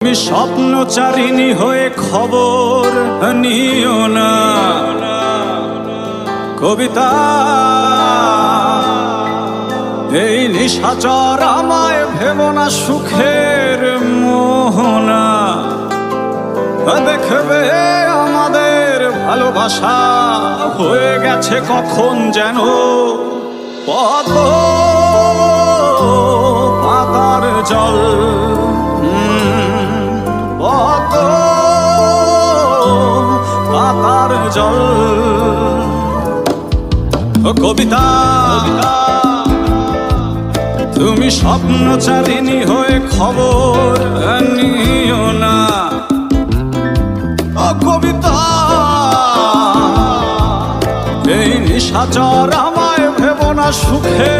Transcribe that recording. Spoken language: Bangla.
তুমি স্বপ্নচারিণী হয়ে খবর নিও না। কবিতা এই নিশাচর আমায় ভেবো না সুখের মোহনা। দেখবে আমাদের ভালোবাসা হয়ে গেছে কখন যেন পদ্ম পাতার জল। পদ্ম পাতার জল। কবিতা তুমি স্বপ্নচারিণী হয়ে খবর নিও না। কবিতা এই নিশাচর আমায় ভেবো না সুখে